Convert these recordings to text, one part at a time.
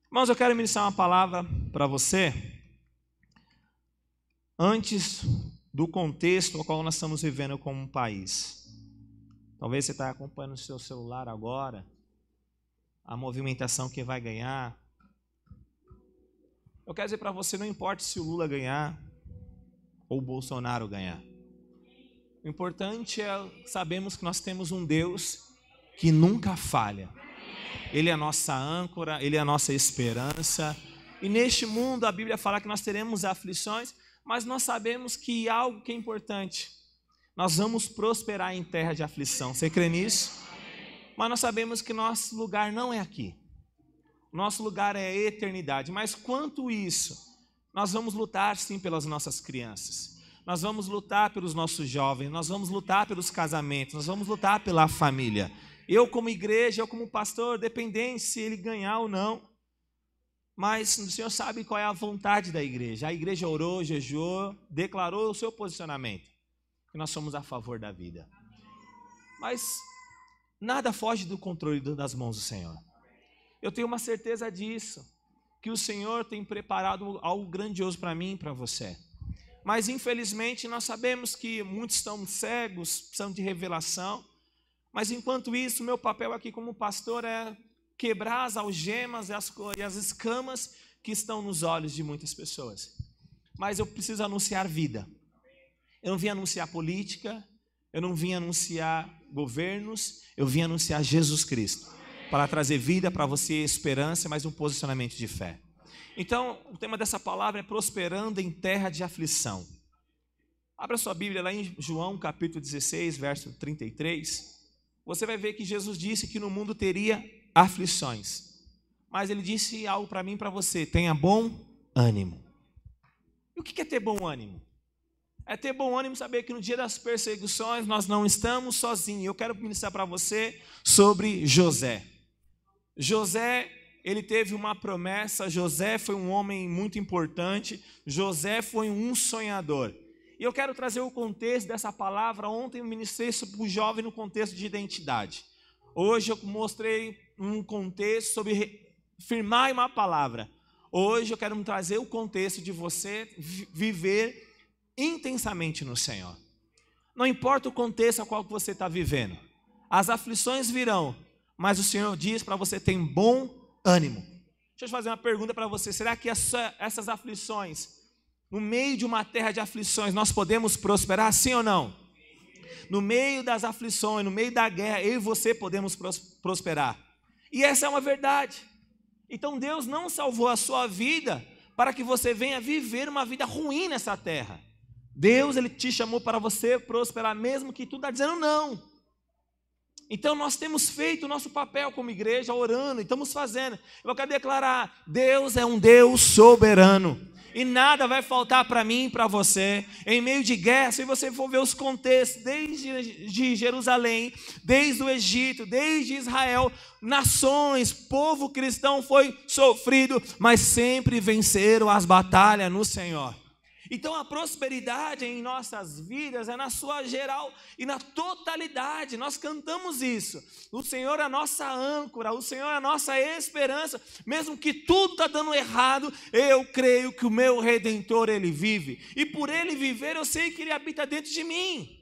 Irmãos, eu quero ministrar uma palavra para você antes do contexto ao qual nós estamos vivendo como um país. Talvez você está acompanhando no seu celular agora a movimentação que vai ganhar. Eu quero dizer para você, não importa se o Lula ganhar ou o Bolsonaro ganhar. O importante é sabermos que nós temos um Deus que nunca falha. Ele é a nossa âncora, Ele é a nossa esperança. E neste mundo a Bíblia fala que nós teremos aflições, mas nós sabemos que algo que é importante, nós vamos prosperar em terra de aflição. Você crê nisso? Mas nós sabemos que nosso lugar não é aqui. Nosso lugar é a eternidade. Mas quanto isso, nós vamos lutar sim pelas nossas crianças. Nós vamos lutar pelos nossos jovens, nós vamos lutar pelos casamentos, nós vamos lutar pela família. Eu como igreja, eu como pastor, dependente se ele ganhar ou não. Mas o Senhor sabe qual é a vontade da igreja. A igreja orou, jejuou, declarou o seu posicionamento. Que nós somos a favor da vida. Mas nada foge do controle das mãos do Senhor. Eu tenho uma certeza disso. Que o Senhor tem preparado algo grandioso para mim e para você. Mas infelizmente nós sabemos que muitos estão cegos, precisam de revelação. Mas enquanto isso, meu papel aqui como pastor é quebrar as algemas e as escamas que estão nos olhos de muitas pessoas. Mas eu preciso anunciar vida. Eu não vim anunciar política, eu não vim anunciar governos, eu vim anunciar Jesus Cristo. Para trazer vida para você, esperança, mas um posicionamento de fé. Então, o tema dessa palavra é prosperando em terra de aflição. Abra sua Bíblia lá em João capítulo 16, verso 33. Você vai ver que Jesus disse que no mundo teria aflições. Mas ele disse algo para mim e para você: tenha bom ânimo. E o que é ter bom ânimo? É ter bom ânimo saber que no dia das perseguições nós não estamos sozinhos. Eu quero ministrar para você sobre José. José, ele teve uma promessa. José foi um homem muito importante. José foi um sonhador. E eu quero trazer o contexto dessa palavra. Ontem eu ministrei para o jovem no contexto de identidade. Hoje eu mostrei um contexto sobre firmar uma palavra. Hoje eu quero trazer o contexto de você viver intensamente no Senhor. Não importa o contexto ao qual você está vivendo. As aflições virão, mas o Senhor diz para você ter bom ânimo. Deixa eu fazer uma pergunta para você. Será que essas aflições, no meio de uma terra de aflições, nós podemos prosperar, sim ou não? No meio das aflições, no meio da guerra, eu e você podemos prosperar. E essa é uma verdade. Então Deus não salvou a sua vida para que você venha viver uma vida ruim nessa terra. Deus, Ele te chamou para você prosperar, mesmo que tu está dizendo não. Então nós temos feito o nosso papel como igreja, orando, e estamos fazendo. Eu quero declarar, Deus é um Deus soberano. E nada vai faltar para mim e para você. Em meio de guerra, se você for ver os contextos, desde de Jerusalém, desde o Egito, desde Israel, nações, povo cristão foi sofrido, mas sempre venceram as batalhas no Senhor. Então a prosperidade em nossas vidas é na sua geral e na totalidade. Nós cantamos isso. O Senhor é a nossa âncora, o Senhor é a nossa esperança. Mesmo que tudo está dando errado, eu creio que o meu Redentor, Ele vive. E por Ele viver, eu sei que Ele habita dentro de mim.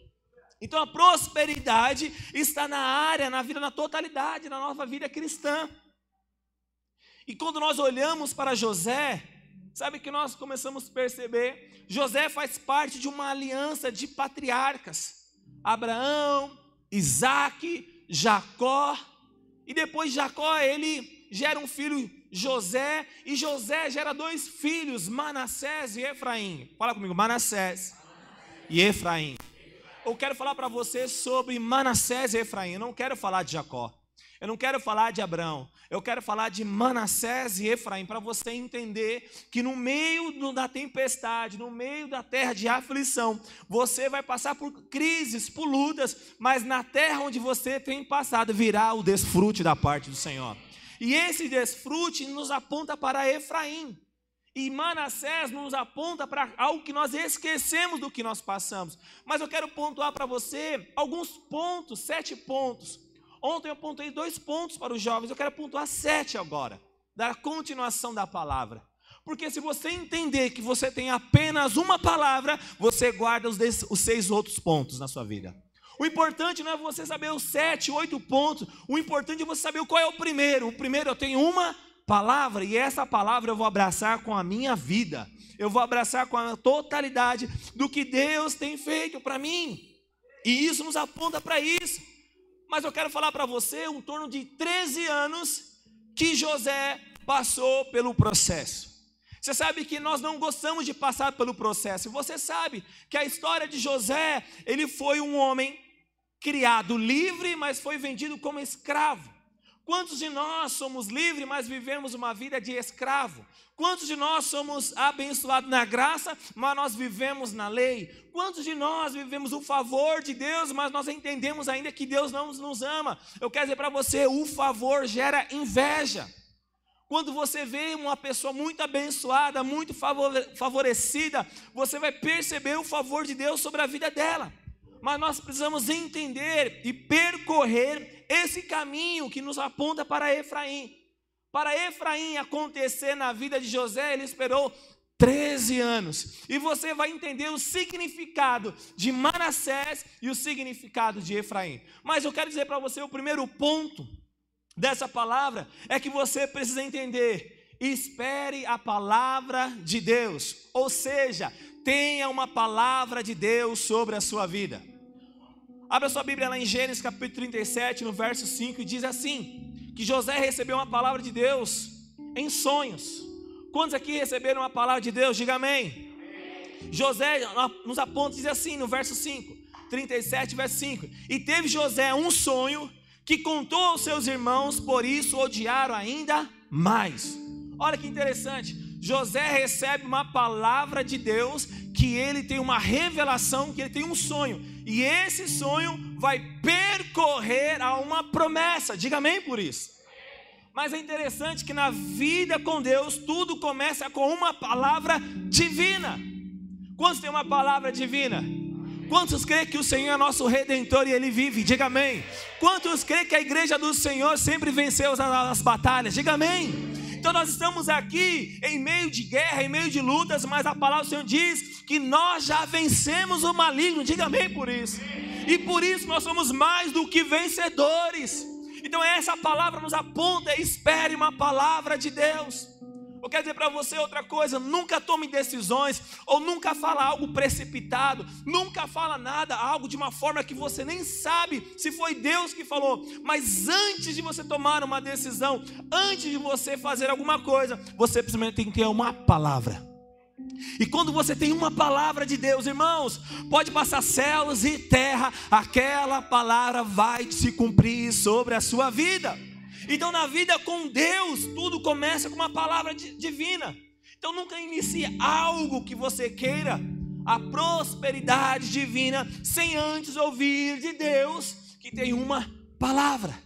Então a prosperidade está na área, na vida, na totalidade, na nossa vida cristã. E quando nós olhamos para José, sabe que nós começamos a perceber? José faz parte de uma aliança de patriarcas. Abraão, Isaac, Jacó. E depois Jacó, ele gera um filho, José. E José gera dois filhos, Manassés e Efraim. Fala comigo, Manassés e Efraim. Eu quero falar para você sobre Manassés e Efraim. Eu não quero falar de Jacó. Eu não quero falar de Abraão, eu quero falar de Manassés e Efraim, para você entender que no meio da tempestade, no meio da terra de aflição, você vai passar por crises, por lutas, mas na terra onde você tem passado virá o desfrute da parte do Senhor. E esse desfrute nos aponta para Efraim. E Manassés nos aponta para algo que nós esquecemos do que nós passamos. Mas eu quero pontuar para você alguns pontos, 7 pontos. Ontem eu pontuei 2 pontos para os jovens, eu quero pontuar 7 agora. dar continuação da palavra. Porque se você entender que você tem apenas uma palavra, você guarda os 6 outros pontos na sua vida. O importante não é você saber os 7, 8 pontos. O importante é você saber qual é o primeiro. O primeiro, eu tenho uma palavra, e essa palavra eu vou abraçar com a minha vida. Eu vou abraçar com a totalidade do que Deus tem feito para mim. E isso nos aponta para isso. Mas eu quero falar para você, em torno de 13 anos, que José passou pelo processo. Você sabe que nós não gostamos de passar pelo processo. Você sabe que a história de José, ele foi um homem criado livre, mas foi vendido como escravo. Quantos de nós somos livres, mas vivemos uma vida de escravo? Quantos de nós somos abençoados na graça, mas nós vivemos na lei? Quantos de nós vivemos o favor de Deus, mas nós entendemos ainda que Deus não nos ama? Eu quero dizer para você, o favor gera inveja. Quando você vê uma pessoa muito abençoada, muito favorecida, você vai perceber o favor de Deus sobre a vida dela. Mas nós precisamos entender e percorrer esse caminho que nos aponta para Efraim. Para Efraim acontecer na vida de José, ele esperou 13 anos. E você vai entender o significado de Manassés e o significado de Efraim. Mas eu quero dizer para você, o primeiro ponto dessa palavra é que você precisa entender: espere a palavra de Deus, ou seja, tenha uma palavra de Deus sobre a sua vida. Abra sua Bíblia lá em Gênesis capítulo 37, no verso 5, e diz assim, que José recebeu uma palavra de Deus em sonhos. Quantos aqui receberam uma palavra de Deus? Diga amém. José nos aponta e diz assim no verso 5, 37, verso 5, e teve José um sonho que contou aos seus irmãos, por isso odiaram ainda mais. Olha que interessante, José recebe uma palavra de Deus, que ele tem uma revelação, que ele tem um sonho, e esse sonho vai percorrer a uma promessa. Diga amém por isso. Mas é interessante que na vida com Deus, tudo começa com uma palavra divina. Quantos tem uma palavra divina? Quantos creem que o Senhor é nosso Redentor e Ele vive? Diga amém. Quantos creem que a igreja do Senhor sempre venceu as batalhas? Diga amém. Então nós estamos aqui em meio de guerra, em meio de lutas, mas a palavra do Senhor diz que nós já vencemos o maligno. Diga amém por isso. E por isso nós somos mais do que vencedores. Então essa palavra nos aponta: espere uma palavra de Deus. Eu quero dizer para você outra coisa: nunca tome decisões, ou nunca fala algo precipitado, nunca fala nada, algo de uma forma que você nem sabe se foi Deus que falou. Mas antes de você tomar uma decisão, antes de você fazer alguma coisa, você primeiro tem que ter uma palavra. E quando você tem uma palavra de Deus, irmãos, pode passar céus e terra, aquela palavra vai se cumprir sobre a sua vida. Então na vida com Deus, tudo começa com uma palavra divina. Então nunca inicie algo que você queira, a prosperidade divina, sem antes ouvir de Deus que tem uma palavra.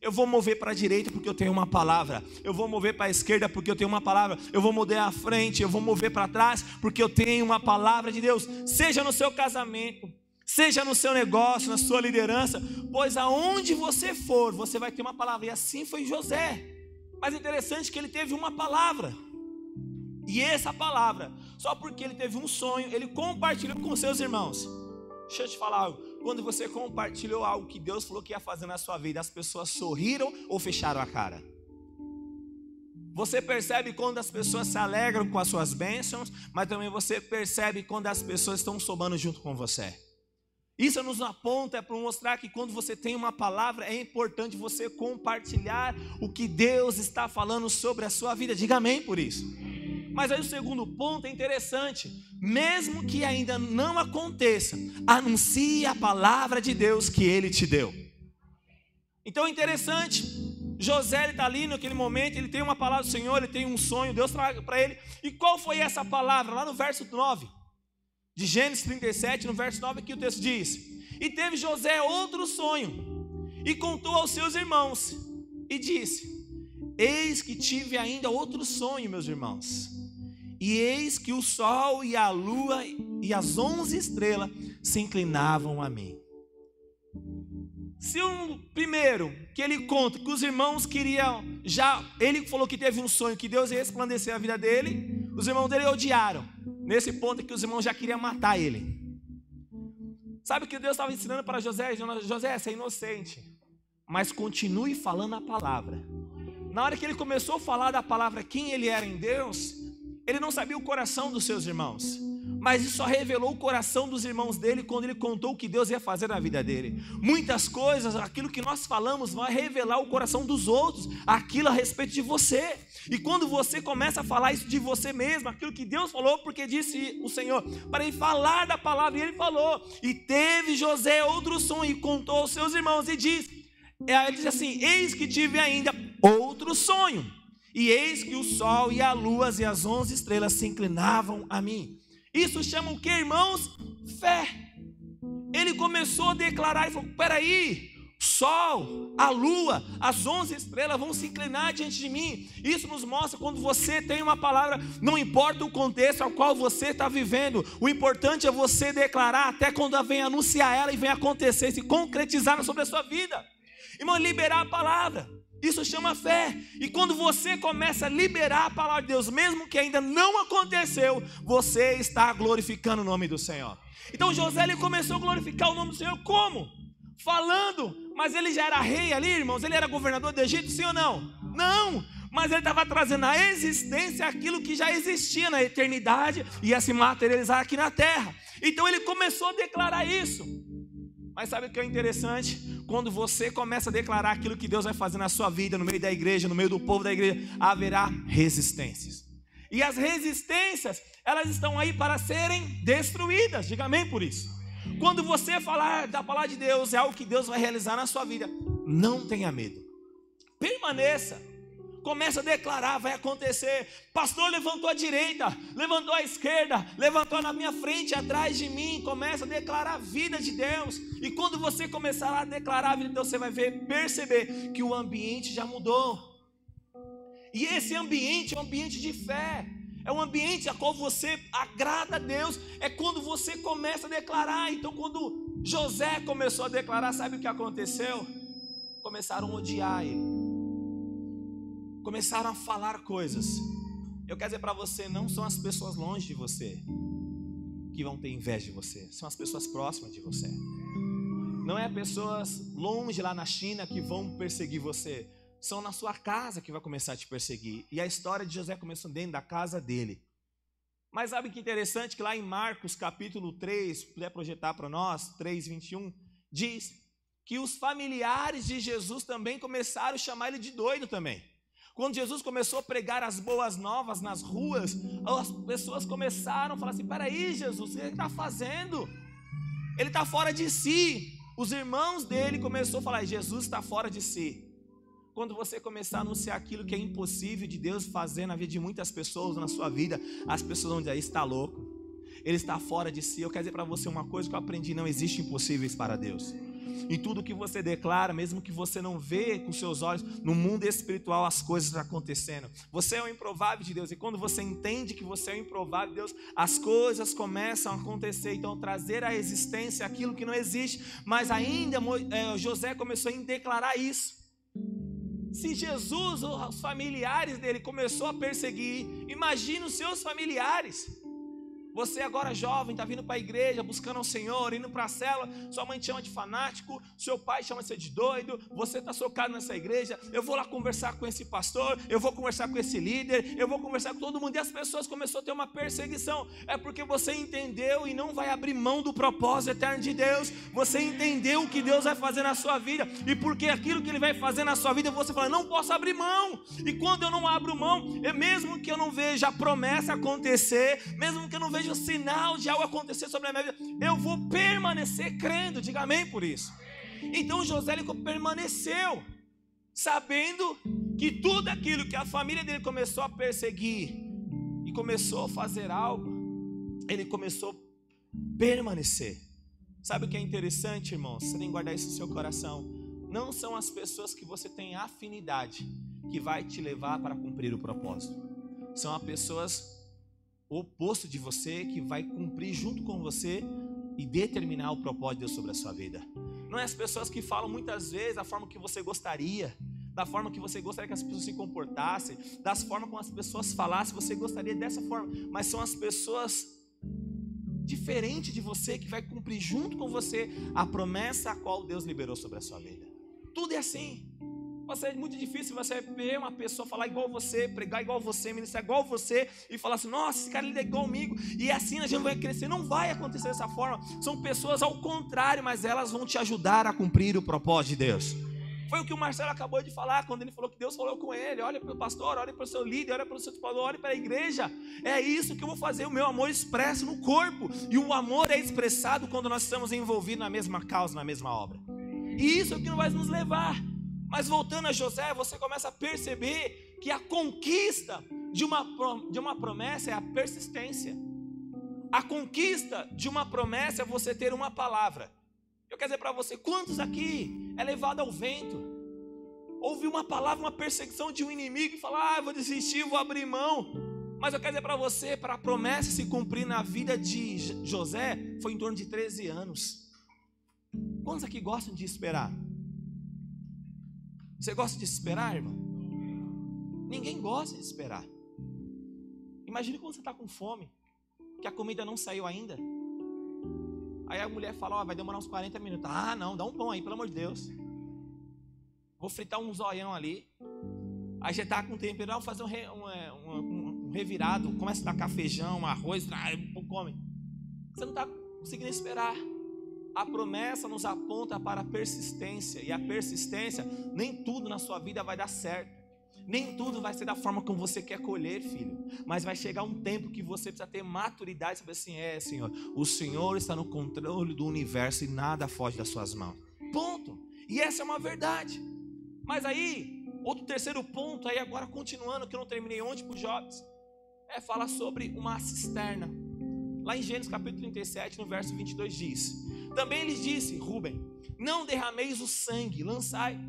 Eu vou mover para a direita porque eu tenho uma palavra. Eu vou mover para a esquerda porque eu tenho uma palavra. Eu vou mover à frente, eu vou mover para trás porque eu tenho uma palavra de Deus. Seja no seu casamento, seja no seu negócio, na sua liderança, pois aonde você for, você vai ter uma palavra. E assim foi José. Mas é interessante que ele teve uma palavra. E essa palavra, só porque ele teve um sonho, ele compartilhou com seus irmãos. Deixa eu te falar algo. Quando você compartilhou algo que Deus falou que ia fazer na sua vida, as pessoas sorriram ou fecharam a cara? Você percebe quando as pessoas se alegram com as suas bênçãos, mas também você percebe quando as pessoas estão somando junto com você. Isso nos aponta para mostrar que quando você tem uma palavra, é importante você compartilhar o que Deus está falando sobre a sua vida. Diga amém por isso. Mas aí o segundo ponto é interessante. Mesmo que ainda não aconteça, anuncie a palavra de Deus que Ele te deu. Então é interessante. José está ali naquele momento, ele tem uma palavra do Senhor, ele tem um sonho, Deus traz para ele. E qual foi essa palavra? Lá no verso 9 de Gênesis 37, no verso 9, aqui o texto diz: e teve José outro sonho, e contou aos seus irmãos, e disse: eis que tive ainda outro sonho, meus irmãos, e eis que o sol e a lua e as 11 estrelas se inclinavam a mim. Se primeiro que ele conta que os irmãos queriam, ele falou que teve um sonho que Deus ia resplandecer a vida dele, os irmãos dele odiaram, nesse ponto que os irmãos já queriam matar ele. Sabe o que Deus estava ensinando para José? José, você é inocente, mas continue falando a palavra. Na hora que ele começou a falar da palavra, quem ele era em Deus, ele não sabia o coração dos seus irmãos, mas isso só revelou o coração dos irmãos dele quando ele contou o que Deus ia fazer na vida dele. Muitas coisas, aquilo que nós falamos vai revelar o coração dos outros, aquilo a respeito de você. E quando você começa a falar isso de você mesmo, aquilo que Deus falou, porque disse o Senhor para ele falar da palavra, e ele falou. E teve José outro sonho e contou aos seus irmãos e disse, ele diz assim: eis que tive ainda outro sonho, e eis que o sol e a lua e as 11 estrelas se inclinavam a mim. Isso chama o que, irmãos? Fé. Ele começou a declarar e falou: peraí, o sol, a lua, as 11 estrelas vão se inclinar diante de mim. Isso nos mostra quando você tem uma palavra, não importa o contexto ao qual você está vivendo, o importante é você declarar até quando vem anunciar ela e vem acontecer, se concretizar sobre a sua vida. Irmão, liberar a palavra, isso chama fé. E quando você começa a liberar a palavra de Deus, mesmo que ainda não aconteceu, você está glorificando o nome do Senhor. Então José, ele começou a glorificar o nome do Senhor como? Falando. Mas ele já era rei ali, irmãos, ele era governador do Egito, sim ou não? Não, mas ele estava trazendo à existência aquilo que já existia na eternidade, ia se materializar aqui na terra. Então ele começou a declarar isso. Mas sabe o que é interessante? Quando você começa a declarar aquilo que Deus vai fazer na sua vida, no meio da igreja, no meio do povo da igreja, haverá resistências. E as resistências, elas estão aí para serem destruídas. Diga amém por isso. Quando você falar da palavra de Deus, é algo que Deus vai realizar na sua vida, não tenha medo. Permaneça. Começa a declarar, vai acontecer. Pastor, levantou à direita, levantou à esquerda, levantou na minha frente, atrás de mim. Começa a declarar a vida de Deus. E quando você começar a declarar a vida de Deus, você vai perceber que o ambiente já mudou. E esse ambiente é um ambiente de fé. É um ambiente a qual você agrada a Deus. É quando você começa a declarar. Então quando José começou a declarar, sabe o que aconteceu? Começaram a odiar ele. Começaram a falar coisas. Eu quero dizer para você, não são as pessoas longe de você que vão ter inveja de você, são as pessoas próximas de você. Não é pessoas longe lá na China que vão perseguir você, são na sua casa que vai começar a te perseguir. E a história de José começou dentro da casa dele. Mas sabe que interessante que lá em Marcos capítulo 3, se puder projetar para nós, 3:21, diz que os familiares de Jesus também começaram a chamar ele de doido também. Quando Jesus começou a pregar as boas novas nas ruas, as pessoas começaram a falar assim: peraí, Jesus, o que ele está fazendo? Ele está fora de si. Os irmãos dele começaram a falar: Jesus está fora de si. Quando você começar a anunciar aquilo que é impossível de Deus fazer na vida de muitas pessoas, na sua vida, as pessoas vão dizer: está louco, ele está fora de si. Eu quero dizer para você uma coisa que eu aprendi: não existe impossíveis para Deus. Em tudo que você declara, mesmo que você não vê com seus olhos, no mundo espiritual as coisas estão acontecendo. Você é o improvável de Deus, e quando você entende que você é o improvável de Deus, as coisas começam a acontecer. Então trazer à existência aquilo que não existe. Mas ainda José começou a declarar isso. Se Jesus, os familiares dele começou a perseguir, imagine os seus familiares. Você agora jovem, está vindo para a igreja, buscando ao Senhor, indo para a célula, sua mãe te chama de fanático, seu pai chama você de doido, você está socado nessa igreja, eu vou lá conversar com esse pastor, eu vou conversar com esse líder, eu vou conversar com todo mundo, e as pessoas começaram a ter uma perseguição. É porque você entendeu e não vai abrir mão do propósito eterno de Deus. Você entendeu o que Deus vai fazer na sua vida, e porque aquilo que Ele vai fazer na sua vida, você fala: não posso abrir mão. E quando eu não abro mão, mesmo que eu não veja a promessa acontecer, mesmo que eu não veja o sinal de algo acontecer sobre a minha vida, eu vou permanecer crendo. Diga amém por isso. Então José, ele permaneceu, sabendo que tudo aquilo que a família dele começou a perseguir e começou a fazer algo, ele começou a permanecer. Sabe o que é interessante, irmãos? Você tem que guardar isso no seu coração. Não são as pessoas que você tem afinidade que vai te levar para cumprir o propósito. São as pessoas o oposto de você que vai cumprir junto com você e determinar o propósito de Deus sobre a sua vida. não é as pessoas que falam muitas vezes da forma que você gostaria, da forma que você gostaria que as pessoas se comportassem, das formas como as pessoas falassem, você gostaria dessa forma, mas são as pessoas diferentes de você que vai cumprir junto com você a promessa a qual Deus liberou sobre a sua vida. Tudo é assim. É muito difícil você ver uma pessoa falar igual você, pregar igual você, ministrar igual você e falar assim, nossa, esse cara é igual comigo, e assim a gente vai crescer. Não vai acontecer dessa forma. São pessoas ao contrário, mas elas vão te ajudar a cumprir o propósito de Deus. Foi o que o Marcelo acabou de falar, quando ele falou que Deus falou com ele, olha para o pastor, olha para o seu líder, olha para o seu discipulador, olha para a igreja. É isso que eu vou fazer, o meu amor expresso no corpo. E o amor é expressado quando nós estamos envolvidos na mesma causa, na mesma obra. E isso é o que vai nos levar. Mas voltando a José, você começa a perceber que a conquista de uma promessa é a persistência. A conquista de uma promessa é você ter uma palavra. Eu quero dizer para você, quantos aqui é levado ao vento? Ouve uma palavra, uma perseguição de um inimigo e fala, vou desistir, vou abrir mão. Mas eu quero dizer para você, para a promessa se cumprir na vida de José, foi em torno de 13 anos. Quantos aqui gostam de esperar? Você gosta de esperar, irmão? Ninguém gosta de esperar. Imagine quando você está com fome, que a comida não saiu ainda. Aí a mulher fala, vai demorar uns 40 minutos. Não, dá um pão aí, pelo amor de Deus. Vou fritar um zoião ali. Aí já está com tempero, vou fazer um revirado. Começa a tacar feijão, arroz, come. Você não está conseguindo esperar. A promessa nos aponta para a persistência. E a persistência, nem tudo na sua vida vai dar certo. Nem tudo vai ser da forma como você quer colher, filho. Mas vai chegar um tempo que você precisa ter maturidade. Você vai assim, Senhor, o Senhor está no controle do universo e nada foge das suas mãos. Ponto. E essa é uma verdade. Mas aí, outro terceiro ponto, aí agora continuando, que eu não terminei ontem para o Jobs, fala sobre uma cisterna. Lá em Gênesis capítulo 37, no verso 22 diz, também ele disse, Rúben, não derrameis o sangue, lançai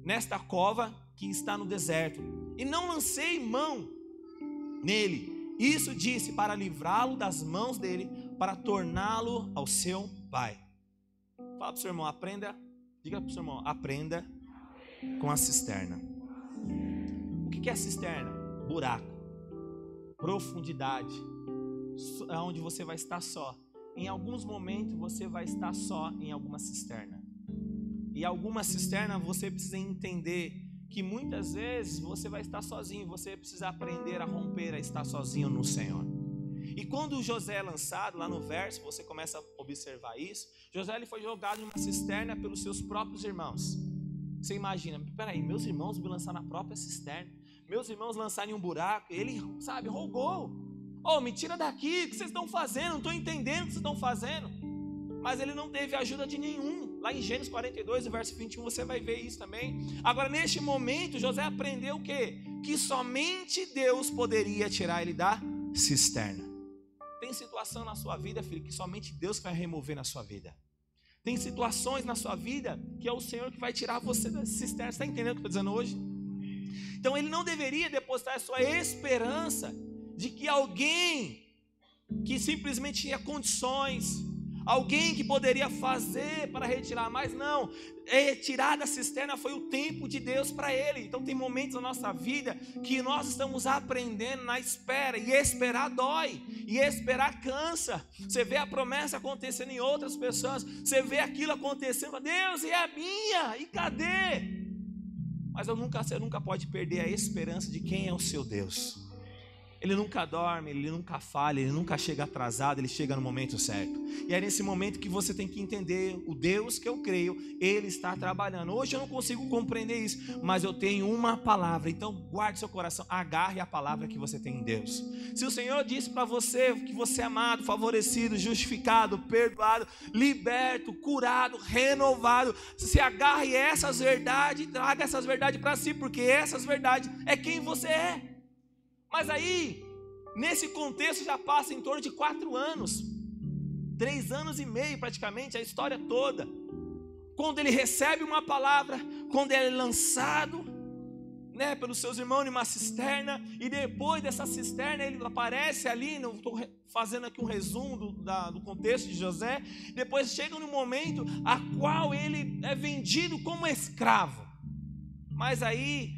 nesta cova que está no deserto, e não lancei mão nele. Isso disse para livrá-lo das mãos dele, para torná-lo ao seu pai. Fala para o seu irmão, diga para o seu irmão, aprenda com a cisterna. O que é a cisterna? Buraco, profundidade, onde você vai estar só. Em alguns momentos você vai estar só em alguma cisterna. E alguma cisterna você precisa entender que muitas vezes você vai estar sozinho. Você precisa aprender a romper, a estar sozinho no Senhor. E quando José é lançado, lá no verso, você começa a observar isso. José ele foi jogado em uma cisterna pelos seus próprios irmãos. Você imagina, peraí, meus irmãos me lançaram na própria cisterna. Meus irmãos lançaram em um buraco. Ele, rogou. Me tira daqui, o que vocês estão fazendo? Não estou entendendo o que vocês estão fazendo. Mas ele não teve ajuda de nenhum. Lá em Gênesis 42, verso 21, você vai ver isso também. Agora, neste momento, José aprendeu o quê? Que somente Deus poderia tirar ele da cisterna. Tem situação na sua vida, filho, que somente Deus vai remover na sua vida. Tem situações na sua vida que é o Senhor que vai tirar você da cisterna. Você está entendendo o que eu estou dizendo hoje? Então, ele não deveria depositar a sua esperança de que alguém que simplesmente tinha condições, alguém que poderia fazer para retirar, mas não, tirar da cisterna foi o tempo de Deus para ele. Então tem momentos na nossa vida que nós estamos aprendendo na espera, e esperar dói, e esperar cansa. Você vê a promessa acontecendo em outras pessoas, você vê aquilo acontecendo, Deus, e a minha, e cadê? Mas você nunca pode perder a esperança de quem é o seu Deus. Ele nunca dorme, ele nunca falha, ele nunca chega atrasado, ele chega no momento certo. E é nesse momento que você tem que entender, o Deus que eu creio, ele está trabalhando. Hoje eu não consigo compreender isso, mas eu tenho uma palavra. Então guarde seu coração, agarre a palavra que você tem em Deus. Se o Senhor disse para você que você é amado, favorecido, justificado, perdoado, liberto, curado, renovado, se agarre essas verdades, traga essas verdades para si, porque essas verdades é quem você é. Mas aí, nesse contexto já passa em torno de 4 anos, 3 anos e meio praticamente, a história toda. Quando ele recebe uma palavra, quando ele é lançado pelos seus irmãos em uma cisterna, e depois dessa cisterna ele aparece ali, estou fazendo aqui um resumo do contexto de José, depois chega no momento a qual ele é vendido como escravo. Mas aí,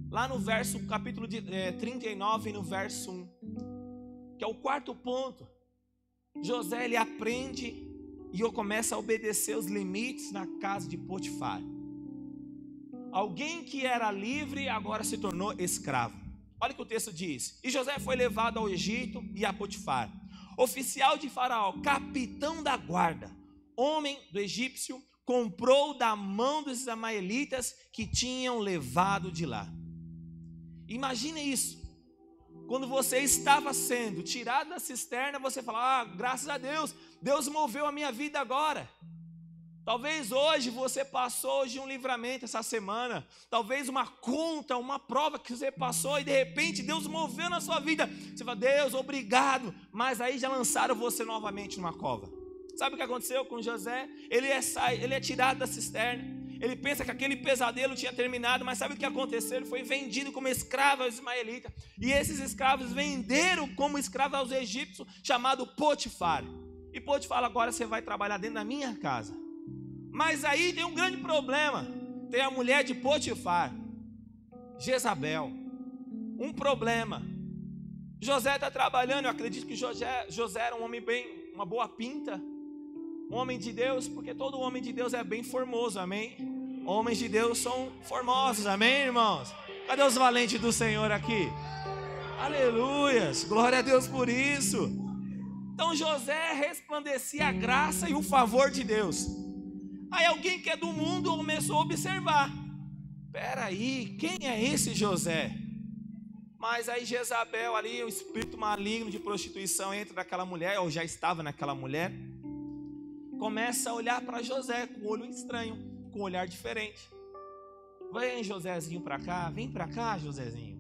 lá no capítulo 39, no verso 1, que é o quarto ponto, José ele aprende e começa a obedecer os limites na casa de Potifar. Alguém que era livre agora se tornou escravo. Olha o que o texto diz: e José foi levado ao Egito e a Potifar, oficial de Faraó, capitão da guarda, homem do egípcio, comprou da mão dos ismaelitas que tinham levado de lá. Imagine isso. Quando você estava sendo tirado da cisterna, você fala: graças a Deus, Deus moveu a minha vida agora. Talvez hoje você passou de um livramento essa semana, talvez uma conta, uma prova que você passou e de repente Deus moveu na sua vida. Você fala: Deus, obrigado, mas aí já lançaram você novamente numa cova. Sabe o que aconteceu com José? Ele é tirado da cisterna, ele pensa que aquele pesadelo tinha terminado, mas sabe o que aconteceu? Ele foi vendido como escravo aos ismaelitas, e esses escravos venderam como escravo aos egípcios, chamado Potifar. E Potifar fala: agora você vai trabalhar dentro da minha casa. Mas aí tem um grande problema. Tem a mulher de Potifar, Jezabel. Um problema. José está trabalhando. Eu acredito que José era um homem bem, uma boa pinta, um homem de Deus, porque todo homem de Deus é bem formoso, amém? Homens de Deus são formosos, amém, irmãos? Cadê os valentes do Senhor aqui? Aleluias, glória a Deus por isso. Então José resplandecia a graça e o favor de Deus. Aí alguém que é do mundo começou a observar: peraí, quem é esse José? Mas aí Jezabel ali, o espírito maligno de prostituição entra naquela mulher, ou já estava naquela mulher, começa a olhar para José com um olho estranho, com um olhar diferente. Vem Josézinho para cá, vem para cá, Josézinho.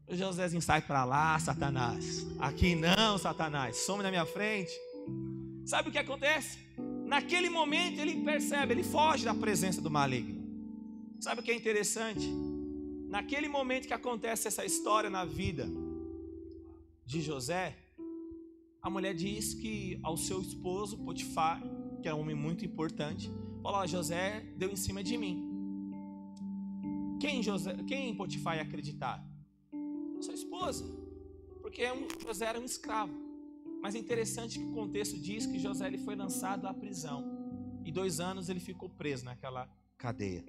O Josézinho: sai para lá, Satanás. Aqui não, Satanás, some na minha frente. Sabe o que acontece? Naquele momento ele percebe, ele foge da presença do maligno. Sabe o que é interessante? Naquele momento que acontece essa história na vida de José, a mulher diz que ao seu esposo Potifar, que era um homem muito importante, falou: José deu em cima de mim. Quem Potifar ia acreditar? Sua esposa, porque José era um escravo. Mas é interessante que o contexto diz que José ele foi lançado à prisão, e 2 anos ele ficou preso naquela cadeia.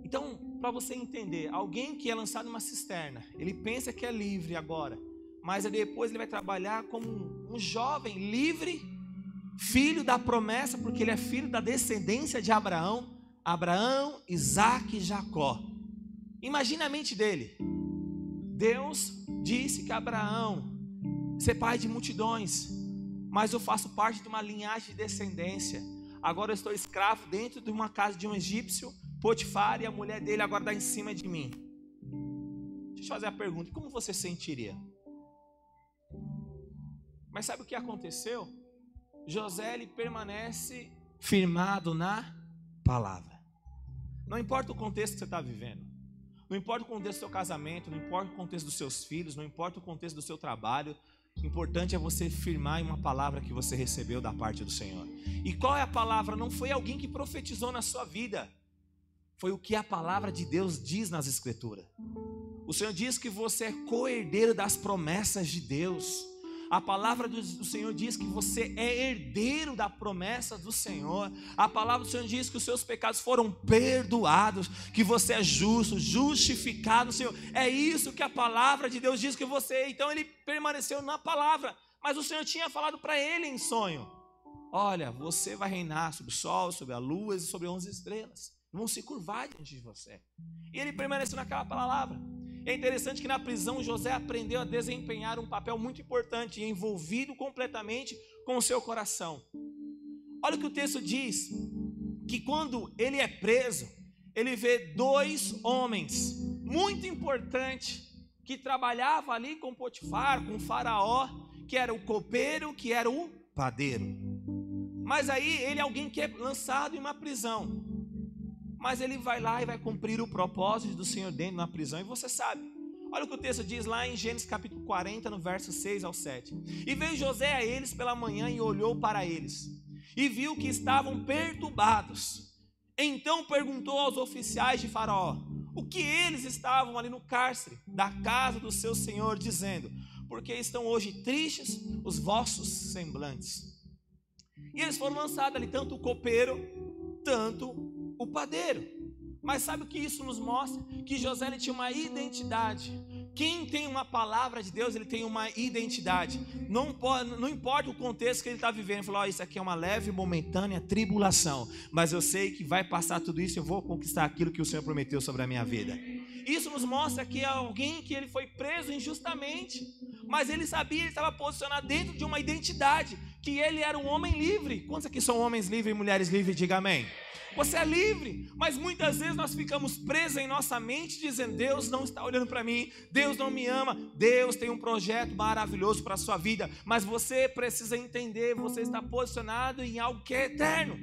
Então, para você entender, alguém que é lançado numa cisterna, ele pensa que é livre agora, mas depois ele vai trabalhar como um jovem livre, filho da promessa, porque ele é filho da descendência de Abraão, Isaac e Jacó. Imagina a mente dele. Deus disse que Abraão ser pai de multidões, mas eu faço parte de uma linhagem de descendência. Agora eu estou escravo dentro de uma casa de um egípcio, Potifar, e a mulher dele agora está em cima de mim. Deixa eu fazer a pergunta: como você sentiria? Mas sabe o que aconteceu? José ele permanece firmado na palavra. Não importa o contexto que você está vivendo, não importa o contexto do seu casamento, não importa o contexto dos seus filhos, não importa o contexto do seu trabalho, o importante é você firmar em uma palavra que você recebeu da parte do Senhor. E qual é a palavra? Não foi alguém que profetizou na sua vida, foi o que a palavra de Deus diz nas Escrituras. O Senhor diz que você é co-herdeiro das promessas de Deus. A palavra do Senhor diz que você é herdeiro da promessa do Senhor. A palavra do Senhor diz que os seus pecados foram perdoados, que você é justo, justificado, Senhor. É isso que a palavra de Deus diz que você é. Então ele permaneceu na palavra, mas o Senhor tinha falado para ele em sonho: olha, você vai reinar sobre o sol, sobre a lua e sobre 11 estrelas, vão se curvar diante de você. E ele permaneceu naquela palavra. É interessante que na prisão José aprendeu a desempenhar um papel muito importante, envolvido completamente com o seu coração. Olha o que o texto diz, que quando ele é preso, ele vê 2 homens muito importantes que trabalhavam ali com Potifar, com o Faraó, que era o copeiro, que era o padeiro. Mas aí ele é alguém que é lançado em uma prisão. Mas ele vai lá e vai cumprir o propósito do Senhor dentro da prisão. E você sabe, olha o que o texto diz lá em Gênesis capítulo 40, no verso 6 ao 7. E veio José a eles pela manhã e olhou para eles, e viu que estavam perturbados. Então perguntou aos oficiais de Faraó o que eles estavam ali no cárcere da casa do seu senhor, dizendo: porque estão hoje tristes os vossos semblantes? E eles foram lançados ali, tanto o copeiro, tanto o padeiro. Mas sabe o que isso nos mostra? Que José ele tinha uma identidade. Quem tem uma palavra de Deus, ele tem uma identidade. Não importa o contexto que ele está vivendo. Ele falou: isso aqui é uma leve e momentânea tribulação, mas eu sei que vai passar tudo isso, eu vou conquistar aquilo que o Senhor prometeu sobre a minha vida. Isso nos mostra que é alguém que ele foi preso injustamente, mas ele sabia, ele estava posicionado dentro de uma identidade, que ele era um homem livre. Quantos aqui são homens livres e mulheres livres? Diga amém. Você é livre, mas muitas vezes nós ficamos presos em nossa mente, dizendo: Deus não está olhando para mim, Deus não me ama. Deus tem um projeto maravilhoso para a sua vida, mas você precisa entender, você está posicionado em algo que é eterno.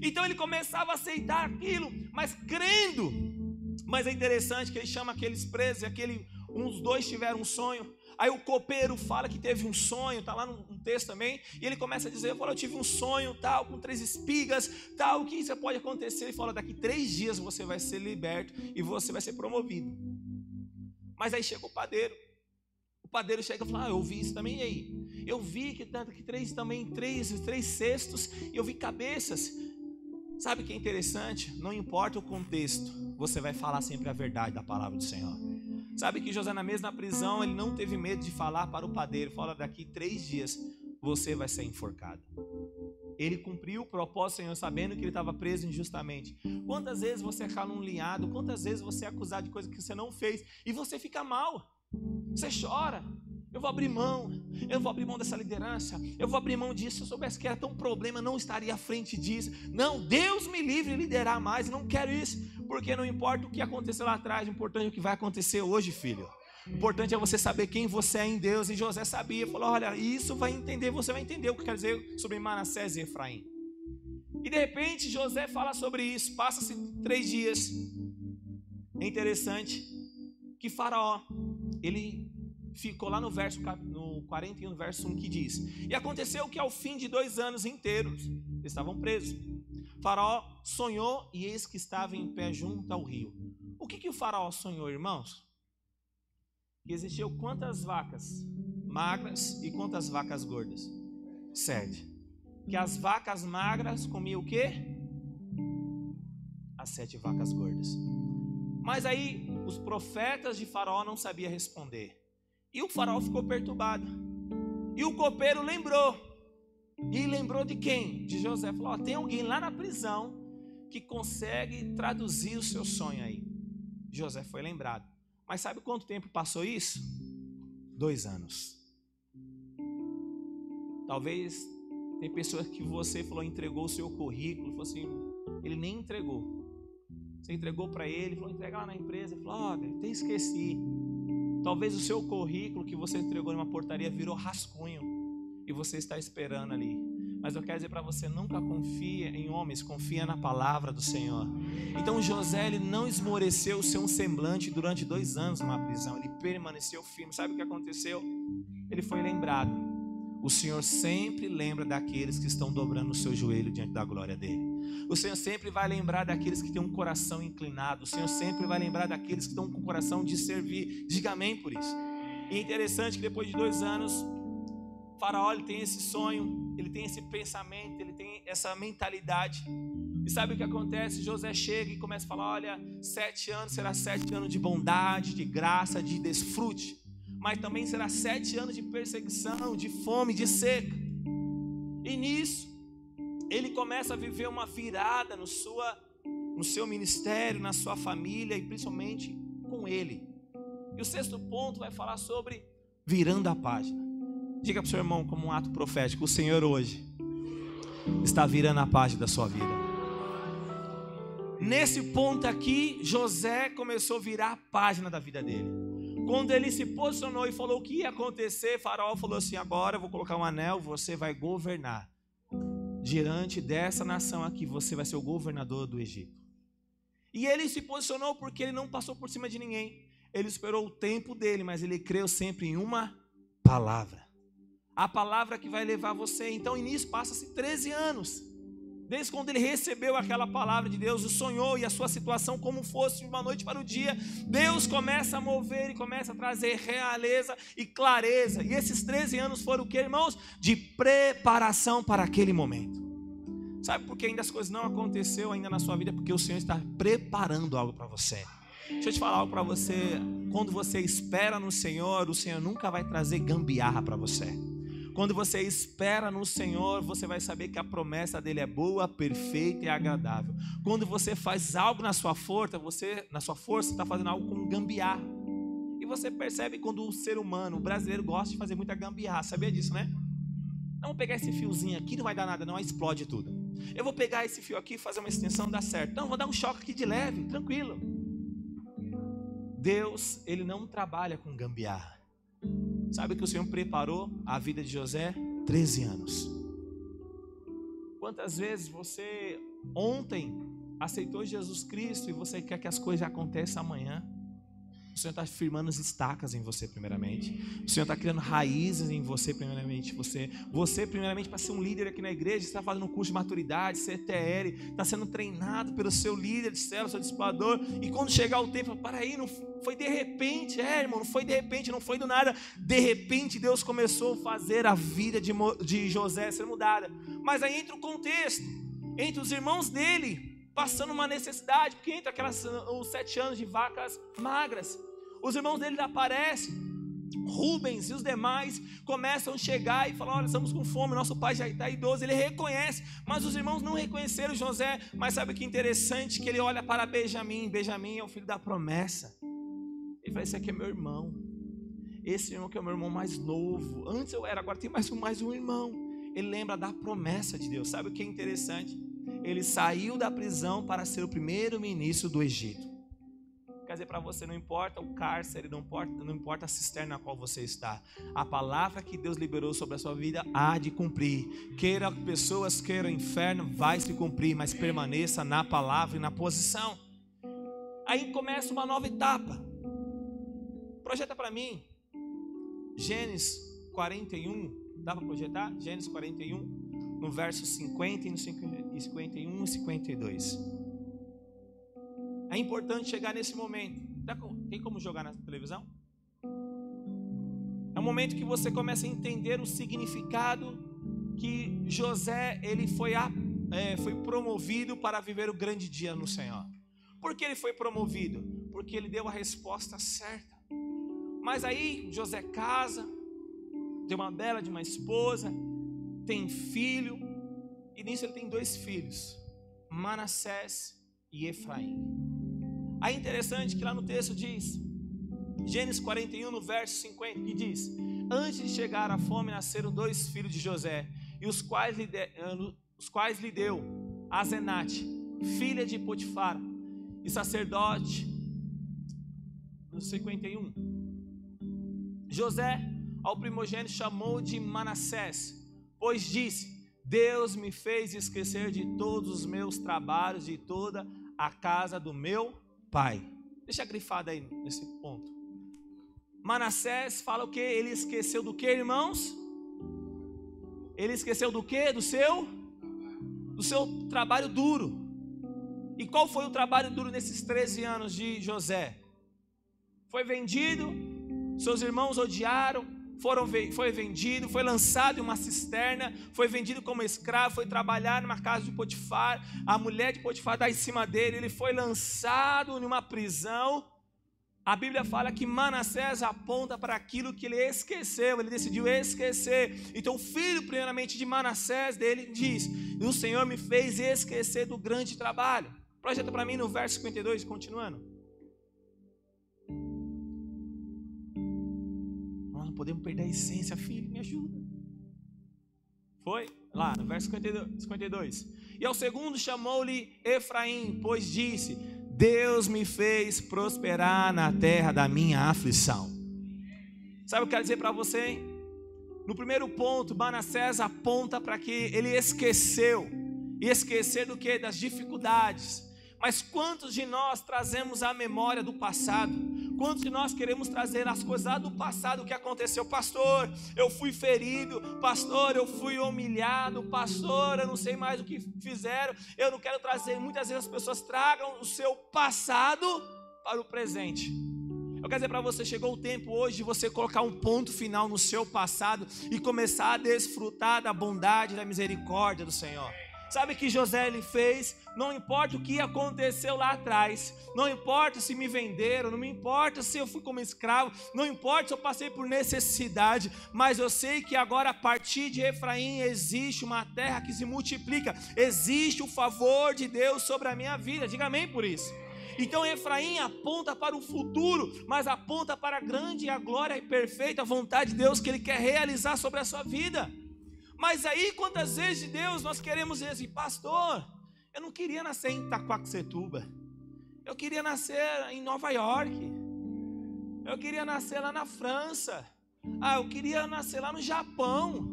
Então ele começava a aceitar aquilo, mas crendo. Mas é interessante que ele chama aqueles presos, e uns dois tiveram um sonho. Aí o copeiro fala que teve um sonho, está lá no texto também, e ele começa a dizer: eu tive um sonho, tal, com 3 espigas, tal, o que isso pode acontecer? Ele fala: daqui 3 dias você vai ser liberto e você vai ser promovido. Mas aí chega o padeiro chega e fala: eu vi isso também, e aí? Eu vi que tanto que 3 cestos, e eu vi cabeças. Sabe o que é interessante? Não importa o contexto, você vai falar sempre a verdade da palavra do Senhor. Sabe que José, na mesma prisão, ele não teve medo de falar para o padeiro: fala, daqui 3 dias você vai ser enforcado. Ele cumpriu o propósito do Senhor, sabendo que ele estava preso injustamente. Quantas vezes você é caluniado, quantas vezes você é acusado de coisa que você não fez, e você fica mal, você chora: eu vou abrir mão dessa liderança, eu vou abrir mão disso. Se eu soubesse que era tão problema, eu não estaria à frente disso. Não, Deus me livre de liderar mais, não quero isso. Porque não importa o que aconteceu lá atrás, o importante é o que vai acontecer hoje, filho. O importante é você saber quem você é em Deus. E José sabia, falou: olha, isso você vai entender o que quer dizer sobre Manassés e Efraim. E de repente José fala sobre isso. Passa-se 3 dias. É interessante que Faraó, ele ficou lá no 41, verso 1, que diz: e aconteceu que ao fim de 2 anos inteiros, eles estavam presos, Faraó sonhou, e eis que estava em pé junto ao rio. O que o Faraó sonhou, irmãos? Que existiam quantas vacas magras e quantas vacas gordas? 7. Que as vacas magras comiam o quê? As 7 vacas gordas. Mas aí os profetas de Faraó não sabiam responder. E o Faraó ficou perturbado. E o copeiro lembrou. E lembrou de quem? De José. Falou: tem alguém lá na prisão que consegue traduzir o seu sonho aí. José foi lembrado. Mas sabe quanto tempo passou isso? 2 anos. Talvez tem pessoas que você falou, entregou o seu currículo, falou assim, ele nem entregou. Você entregou para ele, falou: entrega lá na empresa. Ele falou: até esqueci. Talvez o seu currículo que você entregou numa portaria virou rascunho e você está esperando ali. Mas eu quero dizer para você: nunca confia em homens, confia na palavra do Senhor. Então José, ele não esmoreceu o seu semblante durante 2 anos numa prisão. Ele permaneceu firme. Sabe o que aconteceu? Ele foi lembrado. O Senhor sempre lembra daqueles que estão dobrando o seu joelho diante da glória dele. O Senhor sempre vai lembrar daqueles que têm um coração inclinado. O Senhor sempre vai lembrar daqueles que estão com o coração de servir. Diga amém por isso. E é interessante que depois de 2 anos, Faraó, ele tem esse sonho, ele tem esse pensamento, ele tem essa mentalidade. E sabe o que acontece? José chega e começa a falar: olha, 7 anos será 7 anos de bondade, de graça, de desfrute. Mas também será 7 anos de perseguição, de fome, de seca. E nisso, ele começa a viver uma virada no seu ministério, na sua família e principalmente com ele. E o 6º ponto vai falar sobre virando a página. Diga para o seu irmão, como um ato profético: o Senhor hoje está virando a página da sua vida. Nesse ponto aqui, José começou a virar a página da vida dele. Quando ele se posicionou e falou o que ia acontecer, Faraó falou assim: agora eu vou colocar um anel, você vai governar. Diante dessa nação aqui, você vai ser o governador do Egito. E ele se posicionou porque ele não passou por cima de ninguém. Ele esperou o tempo dele, mas ele creu sempre em uma palavra. A palavra que vai levar você. Então, nisso passa-se 13 anos. Desde quando ele recebeu aquela palavra de Deus, o sonhou e a sua situação como fosse de uma noite para o dia, Deus começa a mover e começa a trazer realeza e clareza. E esses 13 anos foram o que, irmãos? De preparação para aquele momento. Sabe por que ainda as coisas não aconteceram ainda na sua vida? Porque o Senhor está preparando algo para você. Deixa eu te falar algo para você. Quando você espera no Senhor, o Senhor nunca vai trazer gambiarra para você. Quando você espera no Senhor, você vai saber que a promessa dele é boa, perfeita e agradável. Quando você faz algo na sua força, você está fazendo algo com gambiarra. E você percebe quando o ser humano, o brasileiro, gosta de fazer muita gambiarra. Sabia disso, né? Não vou pegar esse fiozinho aqui, não vai dar nada, não, explode tudo. Eu vou pegar esse fio aqui e fazer uma extensão, dá certo. Não, vou dar um choque aqui de leve, tranquilo. Deus, ele não trabalha com gambiarra. Sabe que o Senhor preparou a vida de José? 13 anos. Quantas vezes você ontem aceitou Jesus Cristo e você quer que as coisas aconteçam amanhã? O Senhor está firmando as estacas em você primeiramente. O Senhor está criando raízes em você primeiramente. Você primeiramente para ser um líder aqui na igreja, você está fazendo um curso de maturidade, CTL, está sendo treinado pelo seu líder de célula, seu discipulador. E quando chegar o tempo, para aí, não foi de repente, irmão, não foi de repente, não foi do nada. De repente Deus começou a fazer a vida de José ser mudada. Mas aí entra o contexto, entre os irmãos dele passando uma necessidade, porque entra os 7 anos de vacas magras. Os irmãos dele aparecem, Rubens e os demais começam a chegar e falam: olha, estamos com fome, nosso pai já está idoso. Ele reconhece, mas os irmãos não reconheceram José. Mas sabe o que é interessante? Que ele olha para Benjamim. Benjamim é o filho da promessa. Ele fala: esse aqui é meu irmão. Esse irmão que é o meu irmão mais novo. Antes eu era, agora tem mais um irmão. Ele lembra da promessa de Deus. Sabe o que é interessante? Ele saiu da prisão para ser o primeiro ministro do Egito. Quer dizer, para você não importa o cárcere, não importa a cisterna na qual você está. A palavra que Deus liberou sobre a sua vida há de cumprir. Queira pessoas, queira o inferno, vai se cumprir, mas permaneça na palavra e na posição. Aí começa uma nova etapa. Projeta para mim Gênesis 41. Dá para projetar? Gênesis 41. No verso 50 e no 51 e 52. É importante chegar nesse momento. Tem como jogar na televisão? É um momento que você começa a entender o significado que José ele foi promovido para viver o grande dia no Senhor. Por que ele foi promovido? Porque ele deu a resposta certa. Mas aí José casa, tem uma bela de uma esposa, tem filho, e nisso ele tem 2 filhos, Manassés e Efraim. Aí interessante que lá no texto diz, Gênesis 41 no verso 50, que diz: antes de chegar a fome nasceram 2 filhos de José, e os quais lhe deu Asenate, filha de Potifar, e sacerdote. No 51, José ao primogênito chamou de Manassés, pois disse: Deus me fez esquecer de todos os meus trabalhos, de toda a casa do meu pai. Deixa grifado aí nesse ponto. Manassés fala o que? Ele esqueceu do que, irmãos? Ele esqueceu do que? Do seu trabalho duro. E qual foi o trabalho duro nesses 13 anos de José? Foi vendido, seus irmãos odiaram, foi vendido, foi lançado em uma cisterna, foi vendido como escravo, foi trabalhar numa casa de Potifar, a mulher de Potifar está em cima dele, ele foi lançado numa prisão. A Bíblia fala que Manassés aponta para aquilo que ele esqueceu, ele decidiu esquecer. Então o filho primeiramente de Manassés dele diz: o Senhor me fez esquecer do grande trabalho. Projeta para mim no verso 52, continuando. Podemos perder a essência, filho, me ajuda. Foi? Lá, no verso 52. E ao segundo chamou-lhe Efraim, pois disse: Deus me fez prosperar na terra da minha aflição. Sabe o que eu quero dizer para você, hein? No primeiro ponto, Manassés aponta para que ele esqueceu. E esquecer do que? Das dificuldades. Mas quantos de nós trazemos a memória do passado? Quantos de nós queremos trazer as coisas lá do passado que aconteceu? Pastor, eu fui ferido. Pastor, eu fui humilhado. Pastor, eu não sei mais o que fizeram. Eu não quero trazer. Muitas vezes as pessoas tragam o seu passado para o presente. Eu quero dizer para você, chegou o tempo hoje de você colocar um ponto final no seu passado e começar a desfrutar da bondade e da misericórdia do Senhor. Sabe o que José ele fez? Não importa o que aconteceu lá atrás, não importa se me venderam, não me importa se eu fui como escravo, não importa se eu passei por necessidade, mas eu sei que agora a partir de Efraim existe uma terra que se multiplica, existe o favor de Deus sobre a minha vida, diga amém por isso. Então Efraim aponta para o futuro, mas aponta para a grande, a glória e perfeita vontade de Deus que Ele quer realizar sobre a sua vida. Mas aí, quantas vezes de Deus nós queremos dizer assim, pastor, eu não queria nascer em Itaquaquecetuba, eu queria nascer em Nova York, eu queria nascer lá na França, eu queria nascer lá no Japão,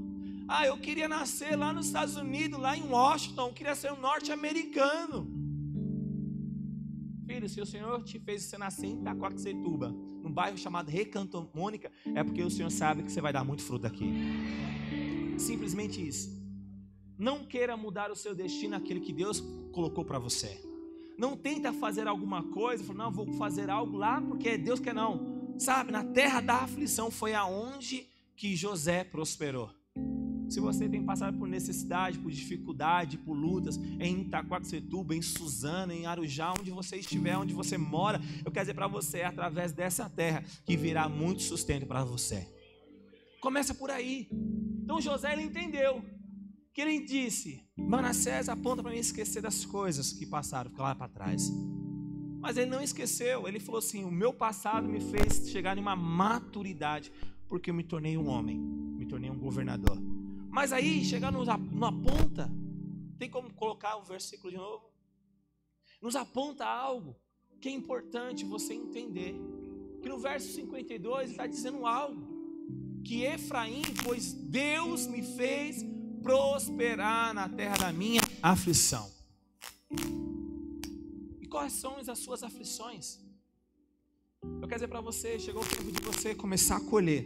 eu queria nascer lá nos Estados Unidos, lá em Washington, eu queria ser um norte-americano. Filho, se o Senhor te fez você nascer em Itaquaquecetuba, num bairro chamado Recanto Mônica, é porque o Senhor sabe que você vai dar muito fruto aqui. Simplesmente isso. Não queira mudar o seu destino, aquilo que Deus colocou para você. Não tenta fazer alguma coisa, fala, não, vou fazer algo lá porque Deus quer, não. Sabe, na terra da aflição foi aonde que José prosperou. Se você tem passado por necessidade, por dificuldade, por lutas, em Itaquaquecetuba, em Suzano, em Arujá, onde você estiver, onde você mora, eu quero dizer para você, é através dessa terra que virá muito sustento para você. Começa por aí. Então José ele entendeu que ele disse, Manassés aponta para mim esquecer das coisas que passaram, ficar lá para trás. Mas ele não esqueceu, ele falou assim, o meu passado me fez chegar em uma maturidade, porque eu me tornei um homem, me tornei um governador. Mas aí, chegando numa ponta, tem como colocar o versículo de novo? Nos aponta algo que é importante você entender, que no verso 52 ele está dizendo algo, que Efraim, pois Deus me fez prosperar na terra da minha aflição. E quais são as suas aflições? Eu quero dizer para você, chegou o tempo de você começar a colher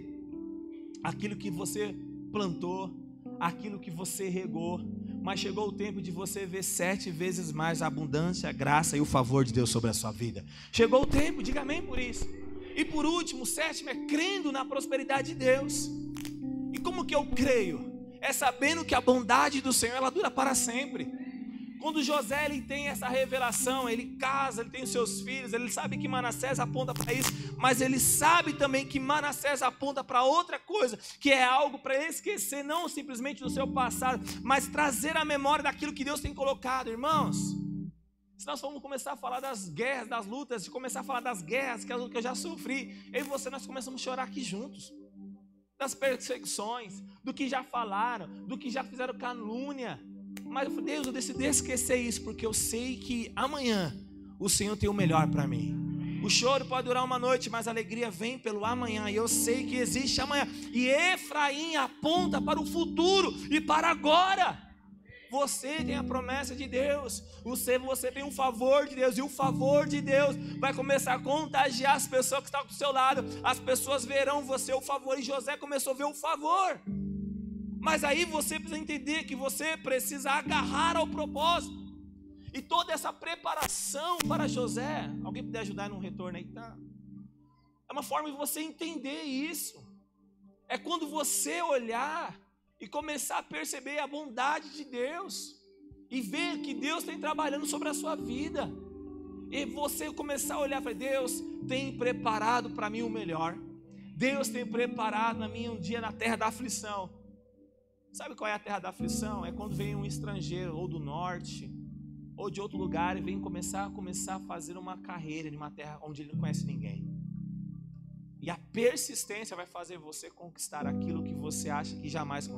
aquilo que você plantou, aquilo que você regou, mas chegou o tempo de você ver 7 vezes mais a abundância, a graça e o favor de Deus sobre a sua vida. Chegou o tempo, diga amém por isso. E por último, o 7º é crendo na prosperidade de Deus. E como que eu creio? É sabendo que a bondade do Senhor, ela dura para sempre. Quando José ele tem essa revelação, ele casa, ele tem os seus filhos, ele sabe que Manassés aponta para isso, mas ele sabe também que Manassés aponta para outra coisa, que é algo para esquecer, não simplesmente do seu passado, mas trazer a memória daquilo que Deus tem colocado, irmãos. Se nós formos começar a falar das guerras, das lutas, se começar a falar das guerras que eu já sofri, eu e você, nós começamos a chorar aqui juntos, das perseguições, do que já falaram, do que já fizeram calúnia. Mas Deus, eu decidi esquecer isso, porque eu sei que amanhã o Senhor tem o melhor para mim. O choro pode durar uma noite, mas a alegria vem pelo amanhã, e eu sei que existe amanhã. E Efraim aponta para o futuro e para agora. Você tem a promessa de Deus, você tem o favor de Deus, e o favor de Deus vai começar a contagiar as pessoas que estão do seu lado. As pessoas verão você o favor, e José começou a ver o favor. Mas aí você precisa entender que você precisa agarrar ao propósito. E toda essa preparação para José, alguém puder ajudar num retorno aí, tá? É uma forma de você entender isso. É quando você olhar e começar a perceber a bondade de Deus, e ver que Deus tem trabalhando sobre a sua vida, e você começar a olhar para Deus, tem preparado para mim o melhor. Deus tem preparado para mim um dia na terra da aflição. Sabe qual é a terra da aflição? É quando vem um estrangeiro, ou do norte, ou de outro lugar, e vem começar a fazer uma carreira em uma terra onde ele não conhece ninguém. E a persistência vai fazer você conquistar aquilo que você acha que jamais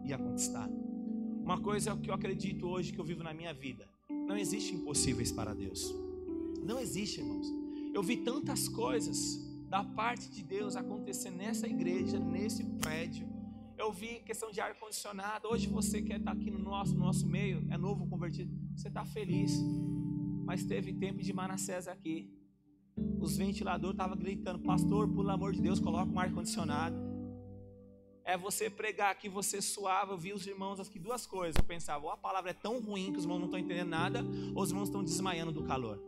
ia conquistar. Uma coisa que eu acredito hoje, que eu vivo na minha vida: não existe impossíveis para Deus. Não existe, irmãos. Eu vi tantas coisas da parte de Deus acontecer nessa igreja, nesse prédio. Eu vi questão de ar-condicionado. Hoje você quer estar aqui no nosso meio, é novo convertido, você está feliz. Mas teve tempo de Manassés aqui. Os ventiladores estavam gritando: pastor, pelo amor de Deus, coloca um ar-condicionado. É você pregar aqui, você suava. Eu vi os irmãos aqui, duas coisas. Eu pensava: ou a palavra é tão ruim que os irmãos não estão entendendo nada, ou os irmãos estão desmaiando do calor.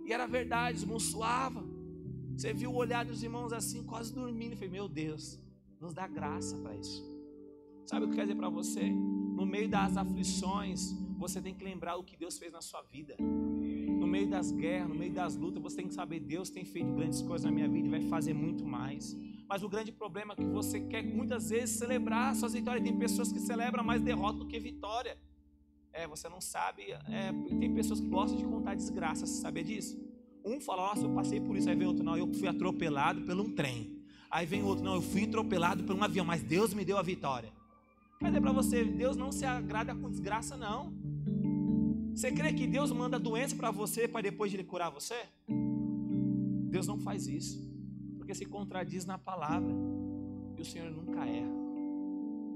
E era verdade, os irmãos suavam. Você viu o olhar dos irmãos assim, quase dormindo. Eu falei: meu Deus, nos dá graça para isso. Sabe o que eu quero dizer para você? No meio das aflições, você tem que lembrar o que Deus fez na sua vida. No meio das guerras, no meio das lutas, você tem que saber: Deus tem feito grandes coisas na minha vida e vai fazer muito mais. Mas o grande problema é que você quer muitas vezes celebrar suas vitórias. Tem pessoas que celebram mais derrota do que vitória. Você não sabe. Tem pessoas que gostam de contar desgraça. Você sabia disso? Um fala: nossa, eu passei por isso. Aí vem outro: não, eu fui atropelado por um trem. Aí vem outro: não, eu fui atropelado por um avião, mas Deus me deu a vitória. Quer dizer para você, Deus não se agrada com desgraça, não. Você crê que Deus manda doença para você para depois de Ele curar você? Deus não faz isso, porque se contradiz na palavra. E o Senhor nunca erra.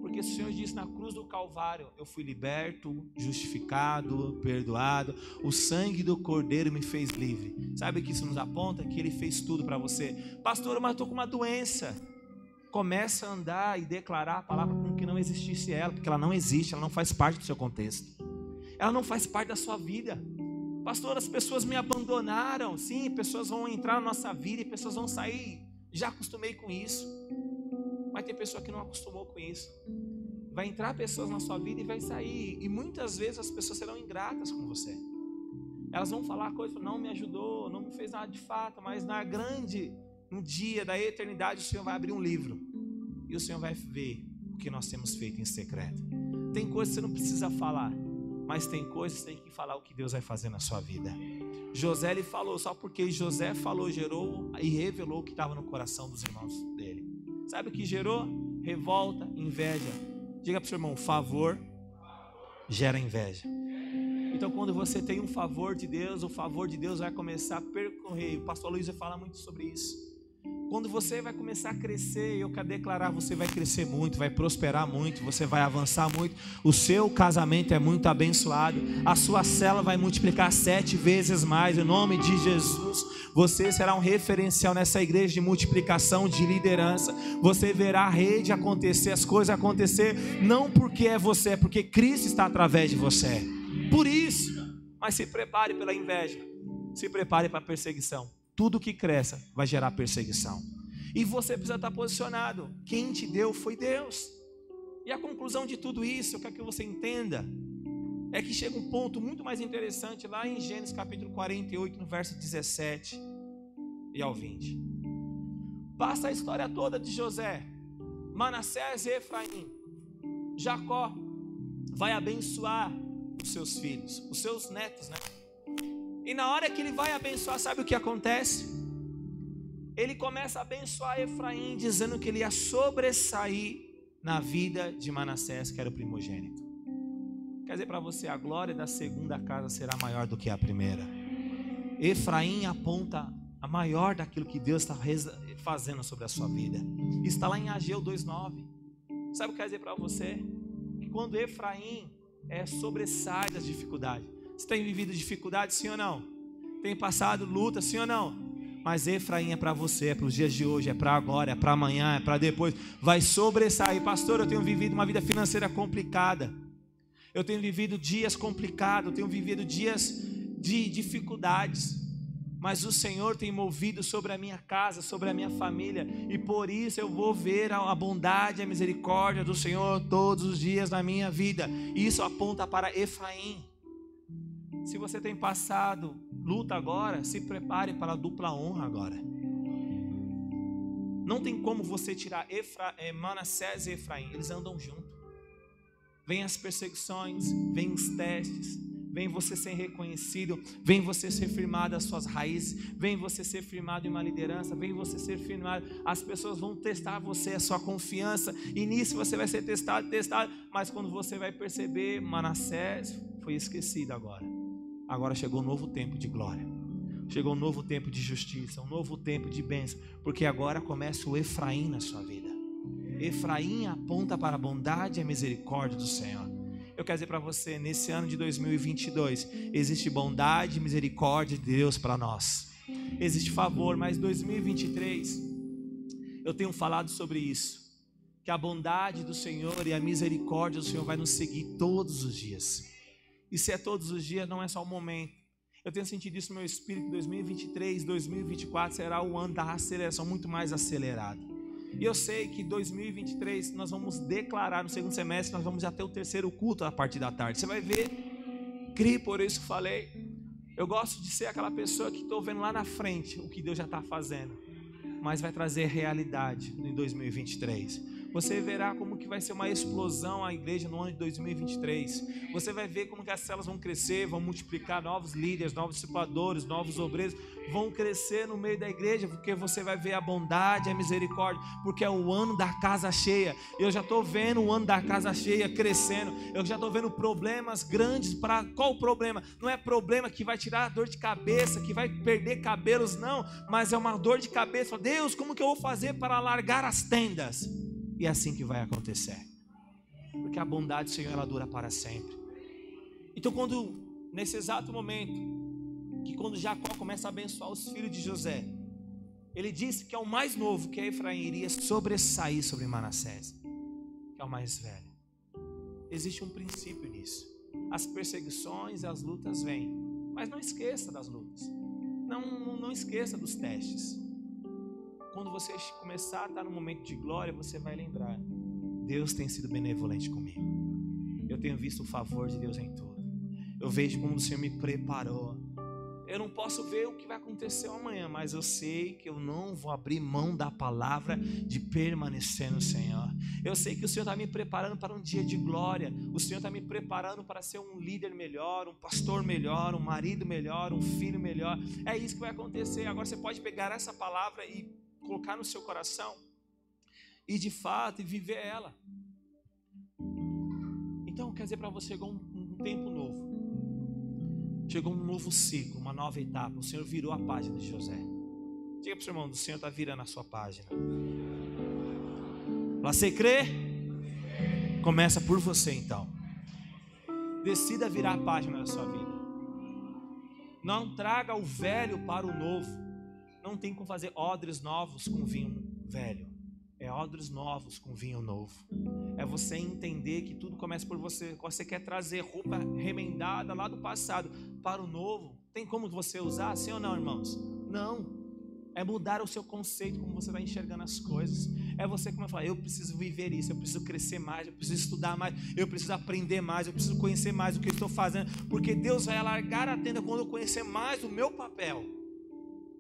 Porque o Senhor disse na cruz do Calvário: eu fui liberto, justificado, perdoado. O sangue do Cordeiro me fez livre. Sabe o que isso nos aponta? Que Ele fez tudo para você. Pastor, mas eu estou com uma doença. Começa a andar e declarar a palavra como que não existisse ela, porque ela não existe, ela não faz parte do seu contexto. Ela não faz parte da sua vida. Pastor, as pessoas me abandonaram. Sim, pessoas vão entrar na nossa vida e pessoas vão sair. Já acostumei com isso. Mas tem pessoa que não acostumou com isso. Vai entrar pessoas na sua vida e vai sair. E muitas vezes as pessoas serão ingratas com você. Elas vão falar coisas: não me ajudou, não me fez nada de fato. Mas no dia da eternidade, o Senhor vai abrir um livro. E o Senhor vai ver o que nós temos feito em secreto. Tem coisas que você não precisa falar, mas tem coisas que você tem que falar o que Deus vai fazer na sua vida. José, ele falou, só porque José falou, gerou e revelou o que estava no coração dos irmãos dele. Sabe o que gerou? Revolta, inveja. Diga para o seu irmão: favor gera inveja. Então, quando você tem um favor de Deus, o favor de Deus vai começar a percorrer. O pastor Luiz vai falar muito sobre isso. Quando você vai começar a crescer, eu quero declarar: você vai crescer muito, vai prosperar muito, você vai avançar muito. O seu casamento é muito abençoado. A sua célula vai multiplicar 7 vezes mais. Em nome de Jesus, você será um referencial nessa igreja de multiplicação, de liderança. Você verá a rede acontecer, as coisas acontecer, não porque é você, é porque Cristo está através de você. Por isso, mas se prepare pela inveja, se prepare para a perseguição. Tudo que cresça vai gerar perseguição. E você precisa estar posicionado. Quem te deu foi Deus. E a conclusão de tudo isso, eu quero que você entenda, é que chega um ponto muito mais interessante lá em Gênesis capítulo 48, no verso 17 e ao 20. Passa a história toda de José, Manassés e Efraim. Jacó vai abençoar os seus filhos, os seus netos, né? E na hora que ele vai abençoar, sabe o que acontece? Ele começa a abençoar Efraim, dizendo que ele ia sobressair na vida de Manassés, que era o primogênito. Quer dizer para você, a glória da segunda casa será maior do que a primeira. Efraim aponta a maior daquilo que Deus está fazendo sobre a sua vida. Está lá em Ageu 2:9. Sabe o que quer dizer para você? Que quando Efraim sobressai das dificuldades. Você tem vivido dificuldades, sim ou não? Tem passado luta, sim ou não? Mas Efraim é para você, é para os dias de hoje, é para agora, é para amanhã, é para depois. Vai sobressair. Pastor, eu tenho vivido uma vida financeira complicada. Eu tenho vivido dias complicados, eu tenho vivido dias de dificuldades. Mas o Senhor tem movido sobre a minha casa, sobre a minha família. E por isso eu vou ver a bondade e a misericórdia do Senhor todos os dias na minha vida. Isso aponta para Efraim. Se você tem passado luta agora, se prepare para a dupla honra agora. Não tem como você tirar Manassés e Efraim, eles andam juntos. Vem as perseguições, vem os testes, vem você ser reconhecido, vem você ser firmado às suas raízes, vem você ser firmado em uma liderança, vem você ser firmado. As pessoas vão testar você, a sua confiança, e nisso você vai ser testado, mas quando você vai perceber, Manassés foi esquecido agora. Agora chegou um novo tempo de glória, chegou um novo tempo de justiça, um novo tempo de bênção, porque agora começa o Efraim na sua vida. Efraim aponta para a bondade e a misericórdia do Senhor. Eu quero dizer para você, nesse ano de 2022, existe bondade e misericórdia de Deus para nós. Existe favor, mas 2023, eu tenho falado sobre isso. Que a bondade do Senhor e a misericórdia do Senhor vai nos seguir todos os dias. E se é todos os dias, não é só um momento. Eu tenho sentido isso no meu espírito, 2023, 2024 será o ano da aceleração, muito mais acelerado. E eu sei que 2023 nós vamos declarar, no segundo semestre, nós vamos já ter o terceiro culto a partir da tarde. Você vai ver, crie, por isso falei. Eu gosto de ser aquela pessoa que estou vendo lá na frente o que Deus já está fazendo, mas vai trazer realidade em 2023. Você verá como que vai ser uma explosão a igreja no ano de 2023. Você vai ver como que as células vão crescer, vão multiplicar, novos líderes, novos discipuladores, novos obreiros vão crescer no meio da igreja, porque você vai ver a bondade, a misericórdia, porque é o ano da casa cheia. Eu já estou vendo o ano da casa cheia crescendo. Eu já estou vendo problemas grandes. Para qual o problema? Não é problema que vai tirar a dor de cabeça, que vai perder cabelos, não, mas é uma dor de cabeça. Deus, como que eu vou fazer para largar as tendas? E é assim que vai acontecer, porque a bondade do Senhor, ela dura para sempre. Então, nesse exato momento, que quando Jacó começa a abençoar os filhos de José, ele disse que é o mais novo, que é Efraim, iria sobressair sobre Manassés, que é o mais velho. Existe um princípio nisso. As perseguições e as lutas vêm, mas não esqueça das lutas, não esqueça dos testes. Quando você começar a estar no momento de glória, você vai lembrar: Deus tem sido benevolente comigo. Eu tenho visto o favor de Deus em tudo. Eu vejo como o Senhor me preparou. Eu não posso ver o que vai acontecer amanhã, mas eu sei que eu não vou abrir mão da palavra de permanecer no Senhor. Eu sei que o Senhor está me preparando para um dia de glória. O Senhor está me preparando para ser um líder melhor, um pastor melhor, um marido melhor, um filho melhor. É isso que vai acontecer. Agora você pode pegar essa palavra e colocar no seu coração e de fato viver ela. Então quer dizer para você, chegou um tempo novo, chegou um novo ciclo, uma nova etapa. O Senhor virou a página de José. Diga para o seu irmão: o Senhor está virando a sua página. Você crê? Começa por você então. Decida virar a página da sua vida. Não traga o velho para o novo. Não tem como fazer odres novos com vinho velho. É odres novos com vinho novo. É você entender que tudo começa por você. Você quer trazer roupa remendada lá do passado para o novo. Tem como você usar? Sim ou não, irmãos? Não. É mudar o seu conceito, como você vai enxergando as coisas. É você como falar: eu preciso viver isso, eu preciso crescer mais, eu preciso estudar mais, eu preciso aprender mais, eu preciso conhecer mais o que eu estou fazendo. Porque Deus vai alargar a tenda quando eu conhecer mais o meu papel.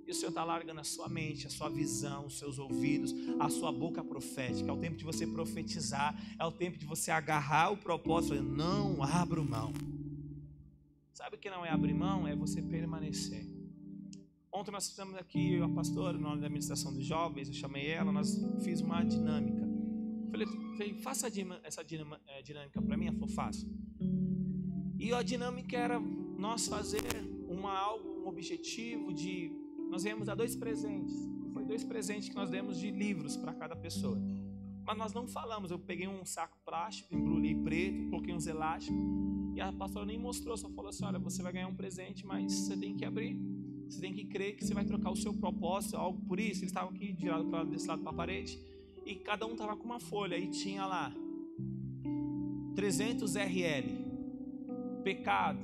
E o Senhor está largando a sua mente, a sua visão, os seus ouvidos, a sua boca profética. É o tempo de você profetizar, é o tempo de você agarrar o propósito. Não abro mão. Sabe o que não é abrir mão? É você permanecer. Ontem nós fizemos aqui, a pastora, na hora da administração dos jovens, eu chamei ela, nós fizemos uma dinâmica. Falei, faça essa dinâmica para mim. Ela falou: faço. E a dinâmica era nós fazer um objetivo de... Nós viemos dar 2 presentes. Foi 2 presentes que nós demos de livros para cada pessoa. Mas nós não falamos. Eu peguei um saco plástico, embrulhei preto, coloquei uns elásticos. E a pastora nem mostrou, só falou assim: olha, você vai ganhar um presente, mas você tem que abrir. Você tem que crer que você vai trocar o seu propósito, algo por isso. Eles estavam aqui virados desse lado para a parede. E cada um estava com uma folha. E tinha lá 300 RL. Pecado.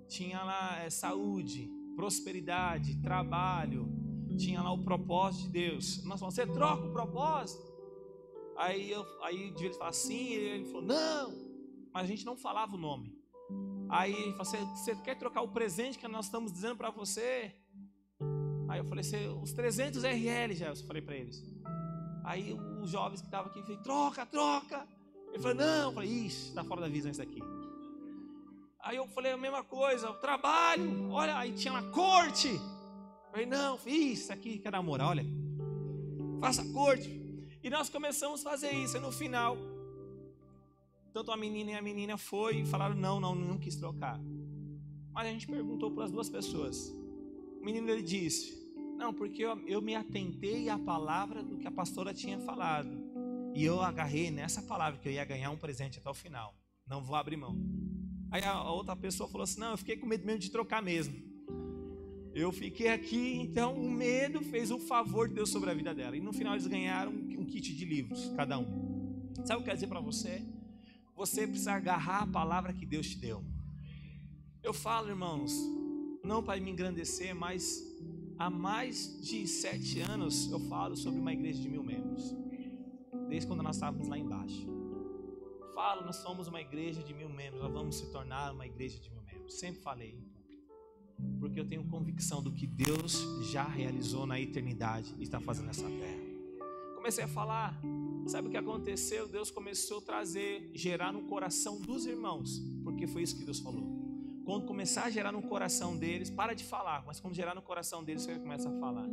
Tinha lá saúde, prosperidade, trabalho. Tinha lá o propósito de Deus. Nós falamos: você troca o propósito? Aí ele falou assim, e ele falou: não. Mas a gente não falava o nome. Aí ele falou: você quer trocar o presente que nós estamos dizendo para você? Aí eu falei: os 300 RL já. Eu falei para eles. Aí os jovens que estavam aqui falaram: troca. Ele falou: não. Eu falei: ixi, está fora da visão isso aqui. Aí eu falei a mesma coisa: o trabalho, olha, aí tinha uma corte. Eu falei: não, isso aqui quer namorar, olha, faça corte. E nós começamos a fazer isso. E no final, tanto a menina e a menina foi e falaram: não quis trocar. Mas a gente perguntou para as 2 pessoas. O menino, ele disse: não, porque eu me atentei à palavra do que a pastora tinha falado. E eu agarrei nessa palavra que eu ia ganhar um presente até o final. não vou abrir mão. Aí a outra pessoa falou assim, não, eu fiquei com medo mesmo de trocar mesmo. Eu fiquei aqui, então o medo fez o favor de Deus sobre a vida dela. E no final eles ganharam um kit de livros, cada um. Sabe o que eu quero dizer para você? Você precisa agarrar a palavra que Deus te deu. Eu falo, irmãos, não para me engrandecer, mas há mais de 7 anos eu falo sobre uma igreja de 1000 membros. Desde quando nós estávamos lá embaixo. Falo, nós somos uma igreja de 1000 membros, nós vamos se tornar uma igreja de 1000 membros. Sempre falei, porque eu tenho convicção do que Deus já realizou na eternidade e está fazendo nessa terra. Comecei a falar, sabe o que aconteceu? Deus começou a trazer, gerar no coração dos irmãos, porque foi isso que Deus falou. Quando começar a gerar no coração deles, para de falar, mas quando gerar no coração deles, você começa a falar.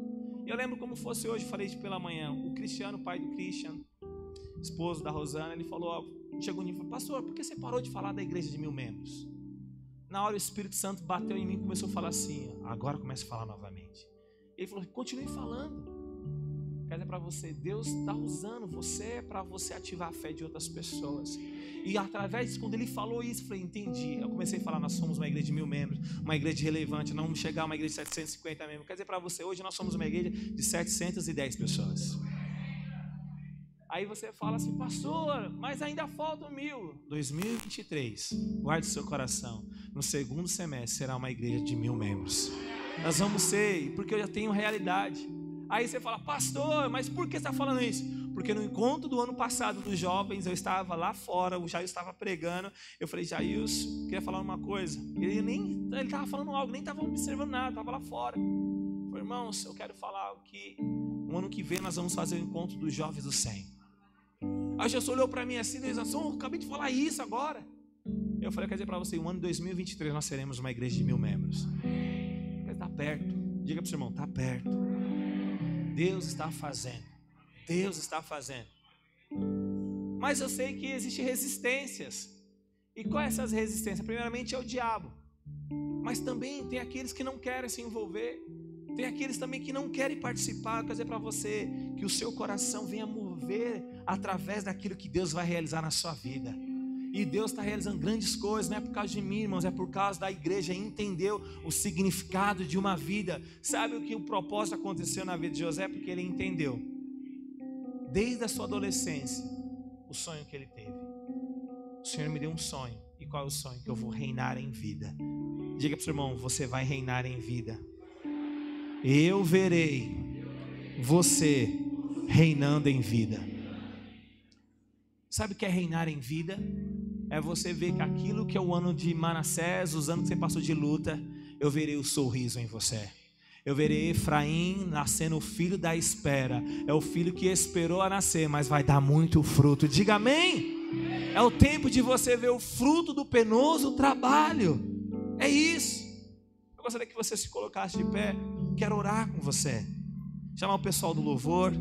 Eu lembro como fosse hoje, falei de pela manhã, o Cristiano, pai do Christian, esposo da Rosana, ele falou, chegou em mim e falou, pastor, por que você parou de falar da igreja de 1000 membros? Na hora o Espírito Santo bateu em mim e começou a falar assim, agora começa a falar novamente. Ele falou, continue falando. Quer dizer para você, Deus está usando você para você ativar a fé de outras pessoas. E através disso, quando ele falou isso, eu falei, entendi. Eu comecei a falar, nós somos uma igreja de 1000 membros, uma igreja relevante, nós vamos chegar a uma igreja de 750 membros. Quer dizer para você, hoje nós somos uma igreja de 710 pessoas. Aí você fala assim, pastor, mas ainda faltam 1000. 2023, guarde seu coração. No segundo semestre será uma igreja de 1000 membros. Nós vamos ser, porque eu já tenho realidade. Aí você fala, pastor, mas por que você está falando isso? Porque no encontro do ano passado dos jovens, eu estava lá fora, o Jair estava pregando. Eu falei, Jair, queria falar uma coisa. Ele estava falando algo, nem estava observando nada, estava lá fora. Eu falei, irmãos, eu quero falar que no ano que vem nós vamos fazer o encontro dos jovens do 100. Aí o Jesus olhou para mim assim, eu acabei de falar isso agora. Eu falei, quer dizer para você, no ano de 2023 nós seremos uma igreja de 1000 membros. Está perto, diga para o seu irmão, está perto. Deus está fazendo, Deus está fazendo. Mas eu sei que existem resistências. E quais essas resistências? Primeiramente é o diabo. Mas também tem aqueles que não querem se envolver. Tem aqueles também que não querem participar. Quer dizer para você que o seu coração venha mover através daquilo que Deus vai realizar na sua vida. E Deus está realizando grandes coisas, não é por causa de mim, irmãos, é por causa da igreja. Entendeu o significado de uma vida. Sabe o que o propósito aconteceu na vida de José? Porque ele entendeu, desde a sua adolescência, o sonho que ele teve. O Senhor me deu um sonho. E qual é o sonho? Que eu vou reinar em vida. Diga para o seu irmão, você vai reinar em vida. Eu verei você reinando em vida. Sabe o que é reinar em vida? É você ver que aquilo que é o ano de Manassés, os anos que você passou de luta, eu verei o sorriso em você. Eu verei Efraim nascendo o filho da espera. É o filho que esperou a nascer, mas vai dar muito fruto. Diga amém. É o tempo de você ver o fruto do penoso trabalho. É isso. Eu gostaria que você se colocasse de pé. Quero orar com você. Chamar o pessoal do louvor.